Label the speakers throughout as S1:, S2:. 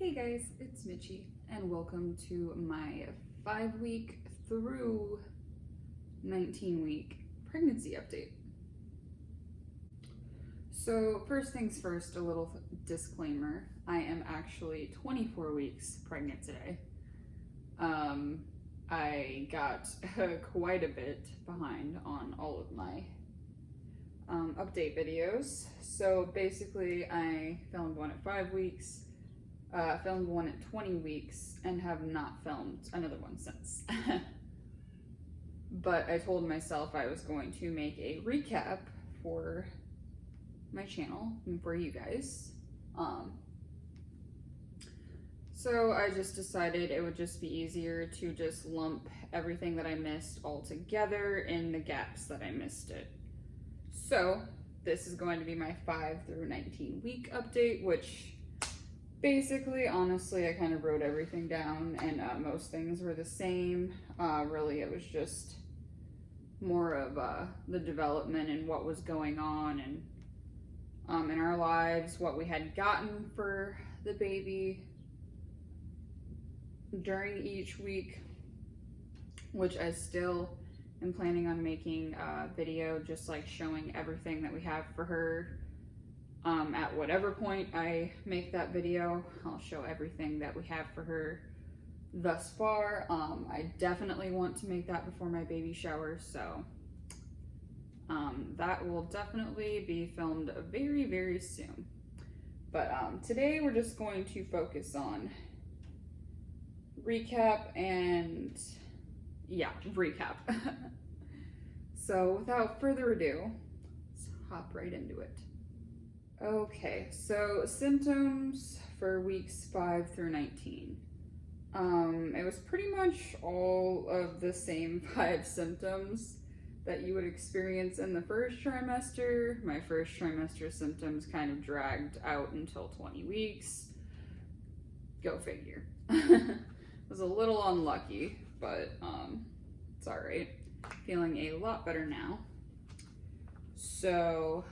S1: Hey guys, it's Mitchie, and welcome to my 5-week through 19-week pregnancy update. So first things first, a little disclaimer. I am actually 24 weeks pregnant today. I got quite a bit behind on all of my update videos. So basically I filmed one at 5 weeks, filmed one at 20 weeks, and have not filmed another one since. But I told myself I was going to make a recap for my channel and for you guys. So I just decided it would just be easier to just lump everything that I missed all together in the gaps that I missed it. So this is going to be my 5 through 19 week update, which basically, honestly, I kind of wrote everything down, and most things were the same. Really, it was just more of the development and what was going on and in our lives, what we had gotten for the baby during each week, which I still am planning on making a video just like showing everything that we have for her. At whatever point I make that video, I'll show everything that we have for her thus far. I definitely want to make that before my baby shower, so that will definitely be filmed very, very soon. But today we're just going to focus on recap and, yeah, recap. So without further ado, let's hop right into it. Okay, so symptoms for weeks 5 through 19. It was pretty much all of the same 5 symptoms that you would experience in the first trimester. My first trimester symptoms kind of dragged out until 20 weeks. Go figure. Was a little unlucky, but it's all right. Feeling a lot better now. So,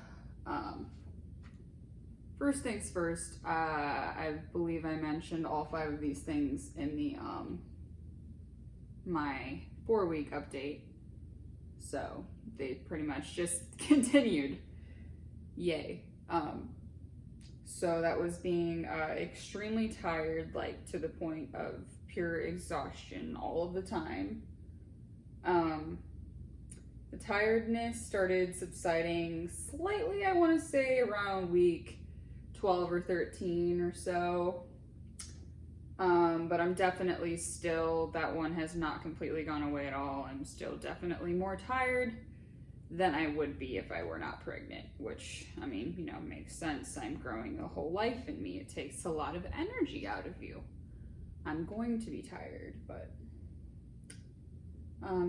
S1: first things first, I believe I mentioned all 5 of these things in the my 4-week update. So they pretty much just continued. Yay. So that was being extremely tired, like to the point of pure exhaustion all of the time. The tiredness started subsiding slightly, I want to say around week 12 or 13 or so. But I'm definitely still, that one has not completely gone away at all. I'm still definitely more tired than I would be if I were not pregnant, which, I mean, you know, makes sense. I'm growing a whole life in me. It takes a lot of energy out of you. I'm going to be tired, but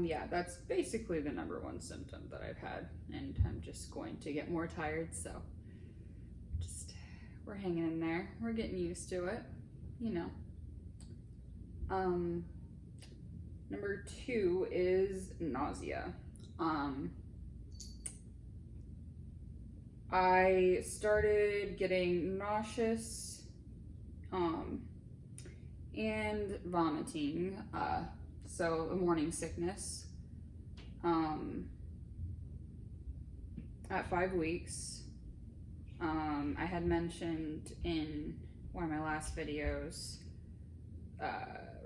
S1: yeah, that's basically the number 1 symptom that I've had, and I'm just going to get more tired, so just, we're hanging in there. We're getting used to it, you know. Number 2 is nausea. I started getting nauseous, and vomiting, so a morning sickness, at 5 weeks. I had mentioned in one of my last videos,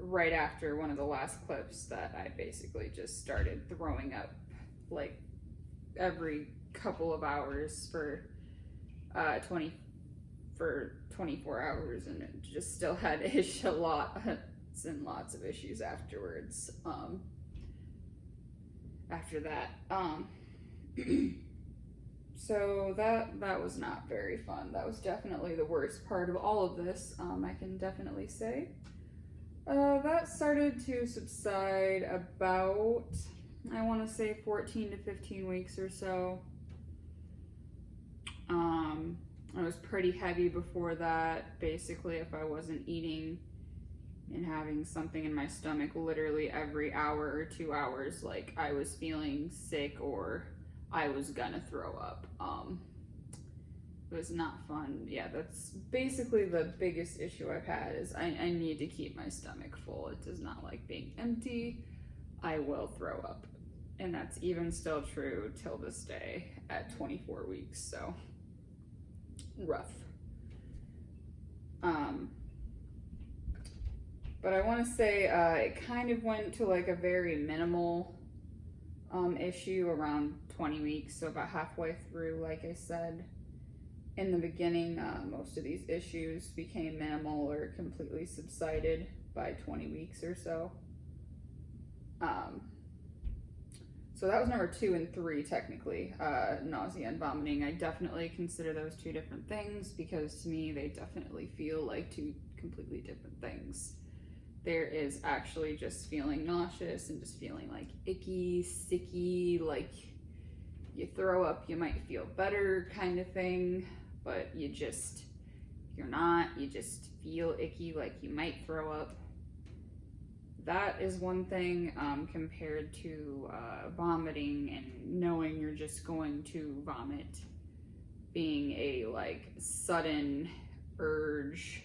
S1: right after one of the last clips, that I basically just started throwing up like every couple of hours for 24 hours, and it just still had lots and lots of issues afterwards. After that, so that was not very fun. That was definitely the worst part of all of this, I can definitely say. That started to subside about, I want to say 14 to 15 weeks or so. I was pretty heavy before that. Basically, if I wasn't eating and having something in my stomach literally every hour or 2 hours, like I was feeling sick or I was gonna throw up. It was not fun. Yeah, that's basically the biggest issue I've had is I need to keep my stomach full. It does not like being empty. I will throw up. And that's even still true till this day at 24 weeks, so rough. But I want to say it kind of went to like a very minimal issue around 20 weeks, so about halfway through, like I said. In the beginning, most of these issues became minimal or completely subsided by 20 weeks or so. So that was number 2 and 3, technically, nausea and vomiting. I definitely consider those 2 different things because to me, they definitely feel like 2 completely different things. There is actually just feeling nauseous and just feeling like icky, sticky, like you throw up, you might feel better kind of thing, but you're not, you just feel icky, like you might throw up. That is one thing compared to vomiting and knowing you're just going to vomit being a like sudden urge,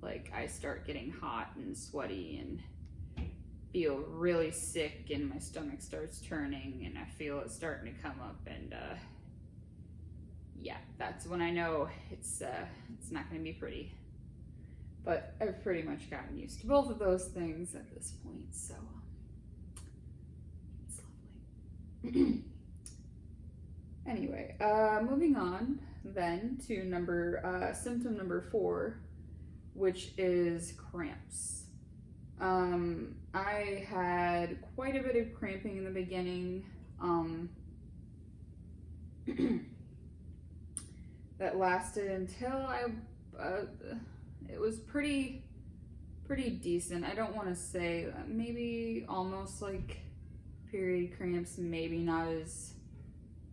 S1: like I start getting hot and sweaty and feel really sick and my stomach starts turning and I feel it starting to come up, and yeah, that's when I know it's not going to be pretty. But I've pretty much gotten used to both of those things at this point, so it's lovely. Anyway, moving on then to symptom number 4, which is cramps. I had quite a bit of cramping in the beginning. That lasted until it was pretty decent. I don't want to say maybe almost like period cramps, maybe not as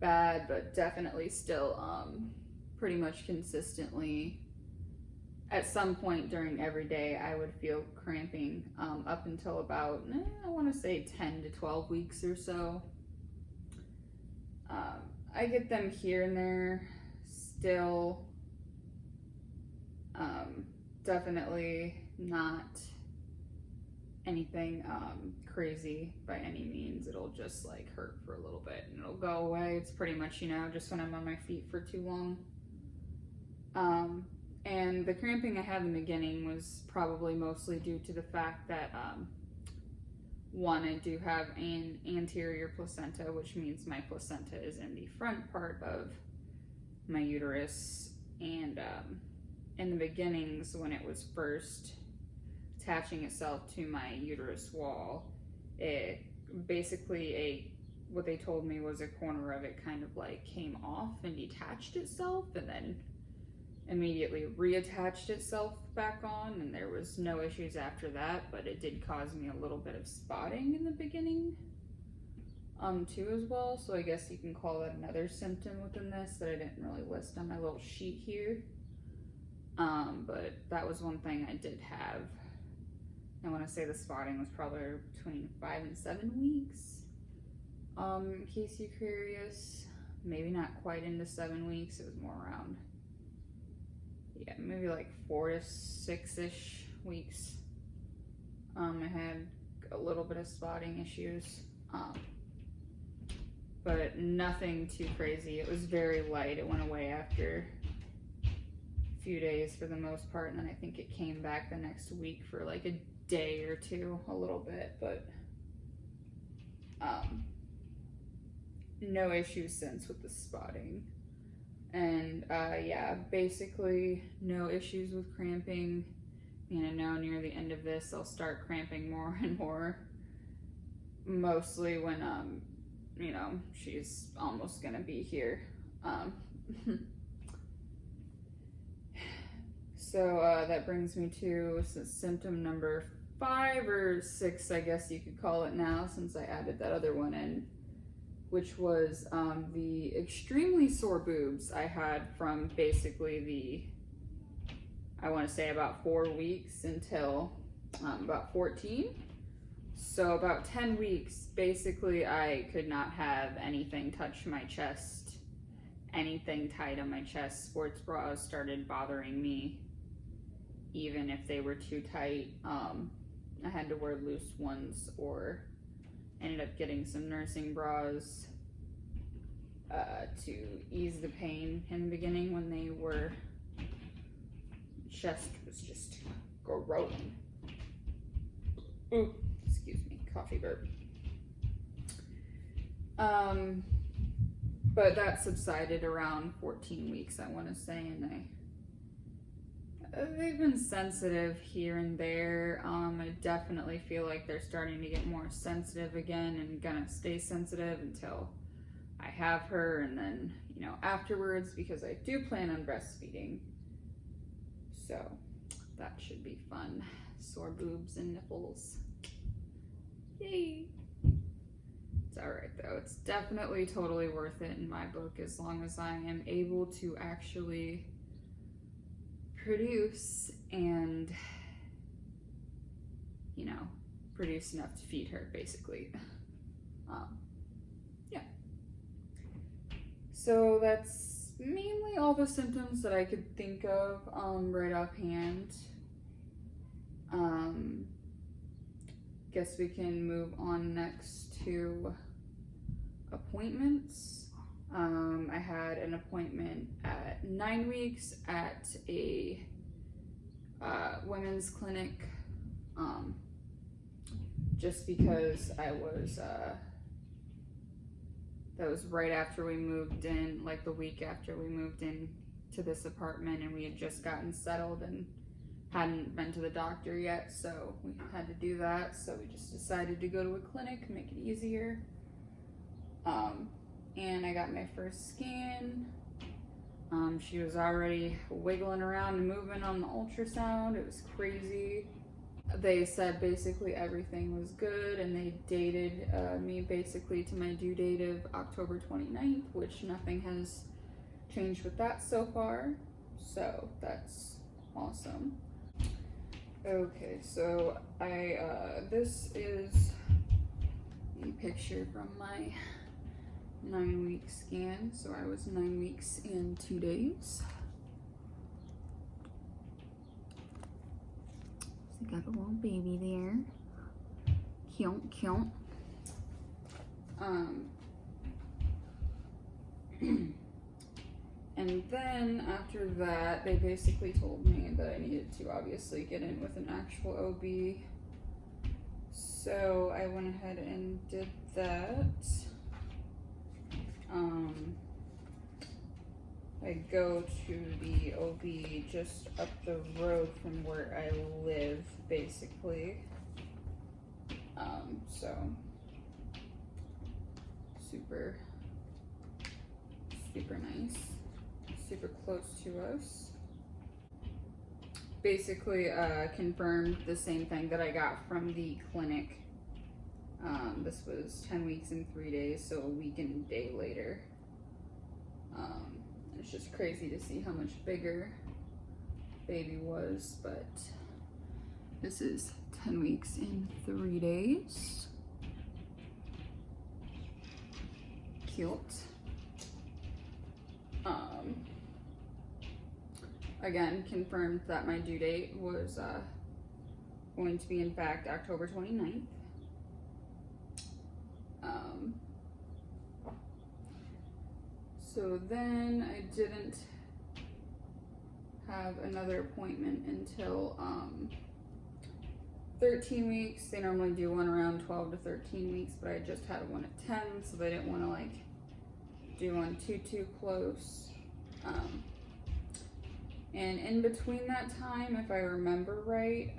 S1: bad, but definitely still pretty much consistently at some point during every day I would feel cramping up until about I want to say 10 to 12 weeks or so. I get them here and there still. Definitely not anything crazy by any means. It'll just like hurt for a little bit and it'll go away. It's pretty much, just when I'm on my feet for too long. And the cramping I had in the beginning was probably mostly due to the fact that one, I do have an anterior placenta, which means my placenta is in the front part of my uterus, and in the beginnings when it was first attaching itself to my uterus wall, it basically what they told me was a corner of it kind of like came off and detached itself and then immediately reattached itself back on, and there was no issues after that, but it did cause me a little bit of spotting in the beginning too as well, so I guess you can call that another symptom within this that I didn't really list on my little sheet here. But that was one thing I did have. I want to say the spotting was probably between 5 and 7 weeks. In case you're curious, maybe not quite into 7 weeks, it was more around, yeah, maybe like 4 to 6-ish weeks. I had a little bit of spotting issues, but nothing too crazy. It was very light. It went away after few days for the most part, and then I think it came back the next week for like a day or two, a little bit, but no issues since with the spotting. And yeah, basically no issues with cramping. And I know near the end of this I'll start cramping more and more, mostly when she's almost gonna be here. So that brings me to symptom number 5 or 6, I guess you could call it now, since I added that other one in, which was the extremely sore boobs I had from basically I want to say about 4 weeks until about 14. So about 10 weeks, basically I could not have anything touch my chest anything tight on my chest. Sports bras started bothering me, even if they were too tight. I had to wear loose ones, or ended up getting some nursing bras to ease the pain in the beginning when they were, chest was just growing. Ooh, excuse me, coffee burp. But that subsided around 14 weeks, I want to say, and they've been sensitive here and there. I definitely feel like they're starting to get more sensitive again, and gonna stay sensitive until I have her, and then, you know, afterwards, because I do plan on breastfeeding. So that should be fun. Sore boobs and nipples. Yay! It's alright though. It's definitely totally worth it in my book, as long as I am able to actually produce and, you know, produce enough to feed her, basically. Yeah. So that's mainly all the symptoms that I could think of right offhand. Guess we can move on next to appointments. I had an appointment at 9 weeks at a women's clinic, just because I was, that was right after we moved in, like the week after we moved in to this apartment, and we had just gotten settled and hadn't been to the doctor yet, so we had to do that. So we just decided to go to a clinic, make it easier. And I got my first scan. She was already wiggling around and moving on the ultrasound. It was crazy. They said basically everything was good, and they dated me basically to my due date of October 29th, which nothing has changed with that so far. So that's awesome. Okay, so this is a picture from my 9-week scan. So I was 9 weeks and 2 days. So got a little baby there. Cute, cute. And then after that, they basically told me that I needed to obviously get in with an actual OB. So I went ahead and did that. I go to the OB just up the road from where I live, basically. So super nice, super close to us. Basically confirmed the same thing that I got from the clinic. This was 10 weeks and 3 days, so a week and a day later. It's just crazy to see how much bigger baby was, but this is 10 weeks and 3 days. Cute. Again, confirmed that my due date was going to be, in fact, October 29th. So then I didn't have another appointment until 13 weeks. They normally do one around 12 to 13 weeks, but I just had one at 10, so they didn't want to like do one too close. And in between that time, if I remember right,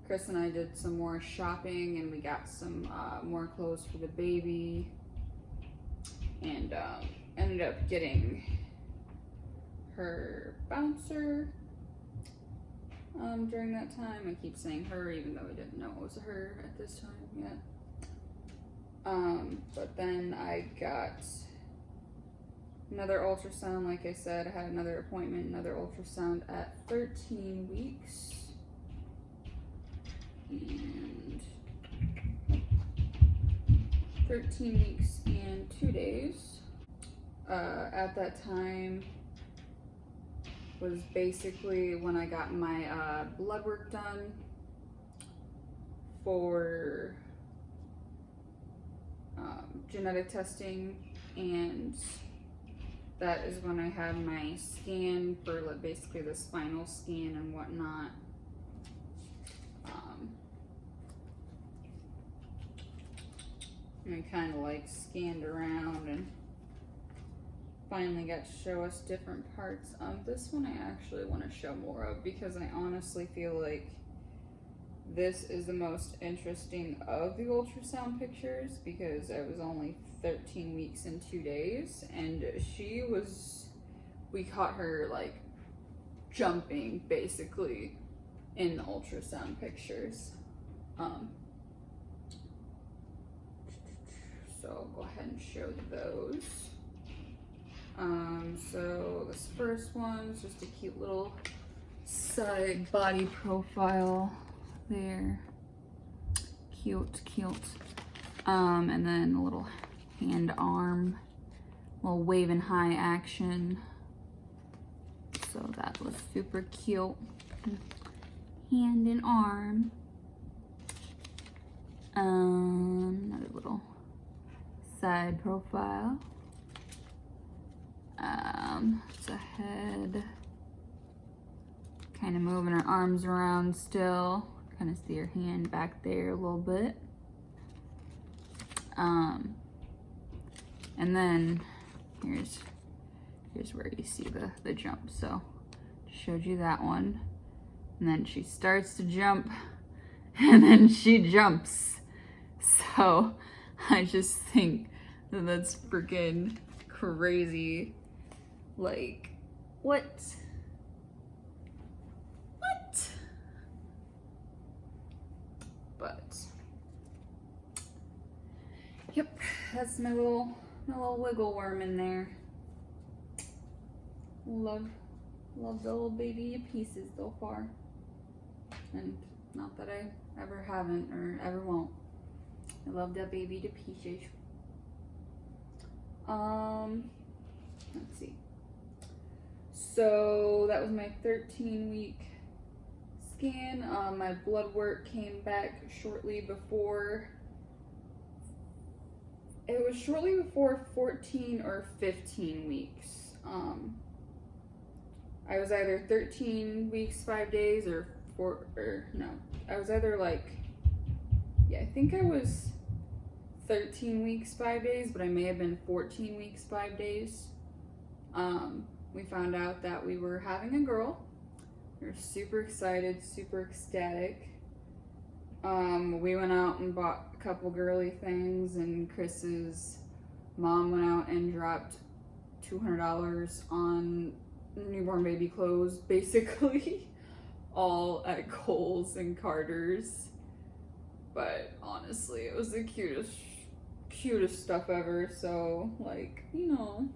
S1: Chris and I did some more shopping, and we got some more clothes for the baby, and ended up getting her bouncer during that time. I keep saying her even though I didn't know it was her at this time yet. But then I got another ultrasound. Like I said, I had another appointment, another ultrasound at 13 weeks. And 13 weeks and 2 days. at that time was basically when I got my blood work done for genetic testing, and that is when I had my scan for basically the spinal scan and whatnot. I kind of like scanned around and finally got to show us different parts. This one I actually want to show more of because I honestly feel like this is the most interesting of the ultrasound pictures because I was only 13 weeks and 2 days, and we caught her like jumping basically in the ultrasound pictures. So I'll go ahead and show those. So this first one's just a cute little side body profile there. Cute. And then a little hand arm, little wave and high action. So that was super cute. Hand and arm. Another little side profile. It's a head. Kind of moving her arms around still. Kind of see her hand back there a little bit. And then here's where you see the jump. So showed you that one. And then she starts to jump and then she jumps. So I just think that that's freaking crazy. Like, what? But yep, that's my little wiggle worm in there. Love the little baby to pieces so far, and not that I ever haven't or ever won't. I love that baby to pieces. Let's see. So that was my 13-week scan. My blood work came back shortly before. It was shortly before 14 or 15 weeks. I was either 13 weeks, 5 days, or I was either like, yeah, I think I was 13 weeks, 5 days, but I may have been 14 weeks, 5 days. We found out that we were having a girl. We were super excited, super ecstatic. We went out and bought a couple girly things, and Chris's mom went out and dropped $200 on newborn baby clothes, basically, all at Kohl's and Carter's. But honestly, it was the cutest stuff ever. So, like, you know,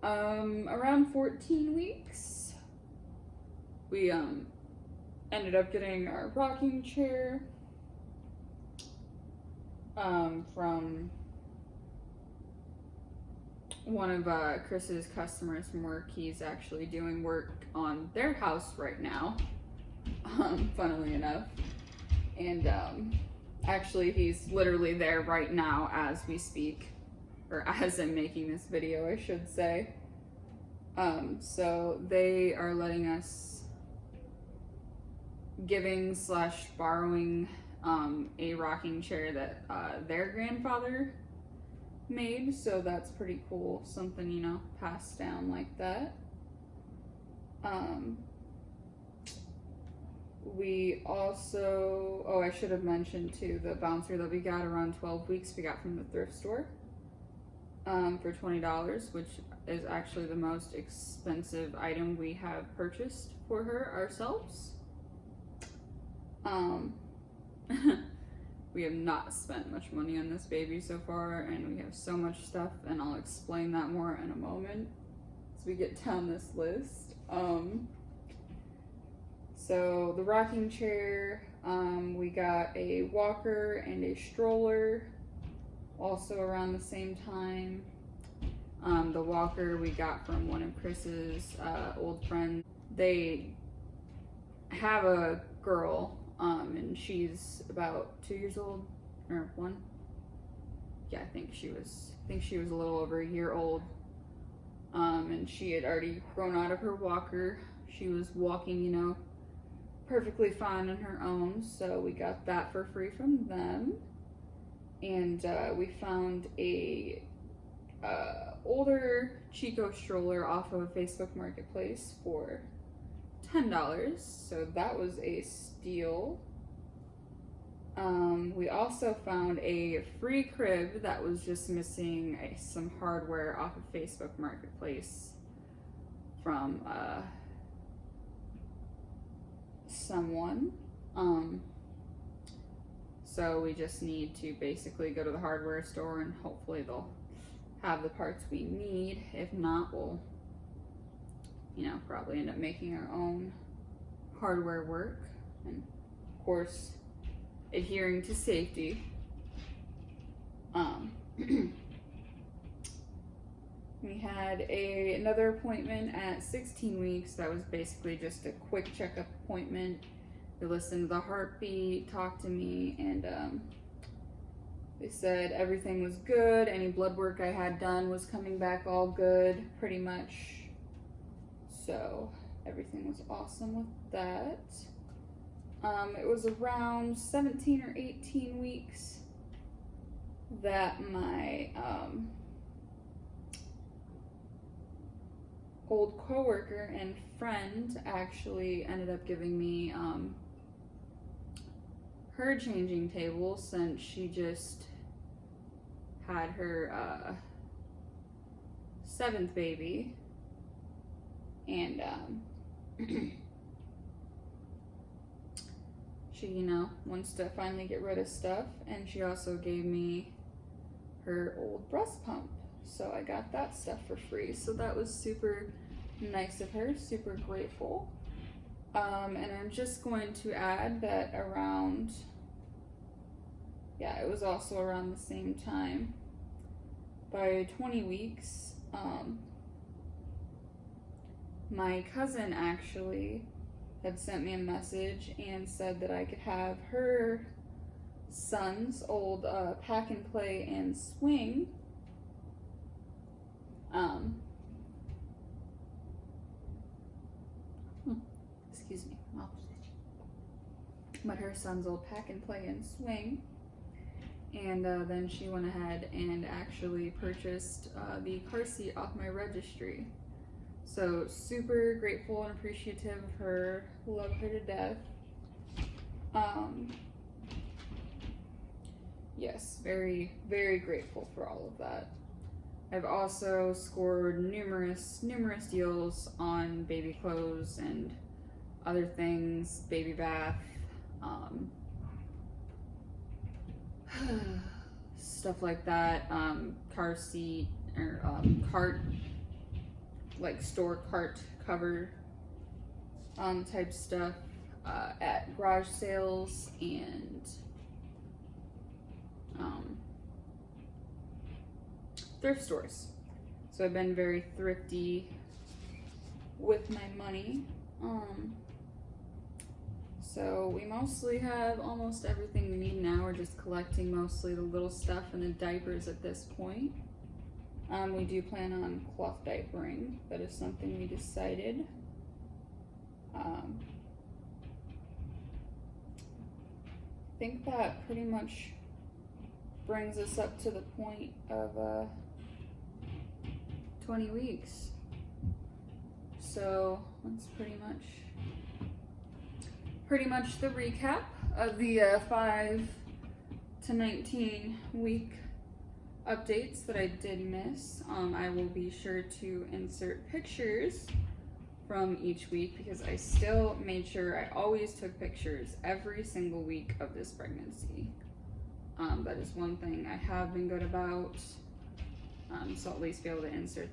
S1: around 14 weeks, we ended up getting our rocking chair from one of Chris's customers from work. He's actually doing work on their house right now, funnily enough. And actually he's literally there right now as we speak, or as I'm making this video, I should say. So they are letting us borrowing a rocking chair that their grandfather made, so that's pretty cool. Something, you know, passed down like that. We also, I should have mentioned too, the bouncer that we got around 12 weeks we got from the thrift store for $20, which is actually the most expensive item we have purchased for her ourselves. We have not spent much money on this baby so far, and we have so much stuff, and I'll explain that more in a moment as we get down this list. So the rocking chair, we got a walker and a stroller also around the same time. The walker we got from one of Chris's old friends. They have a girl, and she's about 2 years old, or 1. Yeah, I think she was a little over a year old. And she had already grown out of her walker. She was walking, you know, perfectly fine on her own, so we got that for free from them. And we found a older Chico stroller off of Facebook Marketplace for $10, so that was a steal. We also found a free crib that was just missing some hardware off of Facebook Marketplace from someone. So we just need to basically go to the hardware store and hopefully they'll have the parts we need. If not, we'll, you know, probably end up making our own hardware work, and of course adhering to safety. We had another appointment at 16 weeks. That was basically just a quick checkup appointment. They listened to the heartbeat, talked to me, and they said everything was good. Any blood work I had done was coming back all good, pretty much. So everything was awesome with that. It was around 17 or 18 weeks that my old coworker and friend actually ended up giving me her changing table, since she just had her 7th baby, and she, you know, wants to finally get rid of stuff. And she also gave me her old breast pump, so I got that stuff for free. So that was super nice of her, super grateful. And I'm just going to add that around, yeah, it was also around the same time, by 20 weeks, my cousin actually had sent me a message and said that I could have her son's old pack and play and swing. Excuse me. But her son's old pack and play and swing. And then she went ahead and actually purchased the car seat off my registry. So super grateful and appreciative of her. Love her to death. Yes, very, very grateful for all of that. I've also scored numerous deals on baby clothes and other things, baby bath, stuff like that, car seat, or cart, like store cart cover type stuff at garage sales and thrift stores. So I've been very thrifty with my money. So we mostly have almost everything we need now. We're just collecting mostly the little stuff and the diapers at this point. We do plan on cloth diapering. That is something we decided. I think that pretty much brings us up to the point of 20 weeks. So that's pretty much the recap of the 5 to 19 week updates that I did miss. I will be sure to insert pictures from each week because I still made sure I always took pictures every single week of this pregnancy. That is one thing I have been good about. So I'll at least be able to insert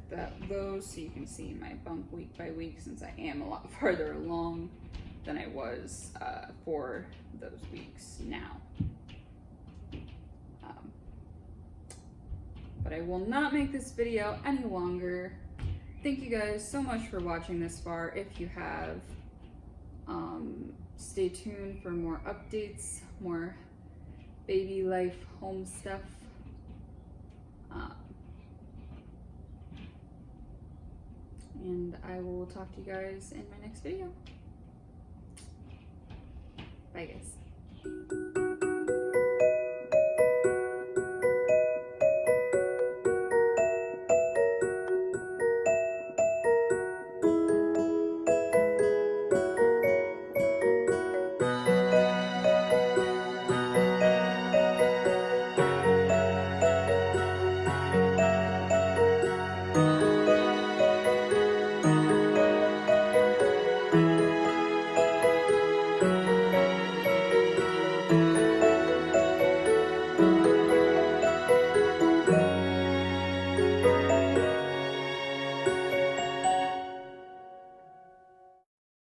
S1: those so you can see my bump week by week, since I am a lot farther along than I was for those weeks now. but I will not make this video any longer. Thank you guys so much for watching this far. If you have, stay tuned for more updates, more baby life home stuff. And I will talk to you guys in my next video. Bye guys.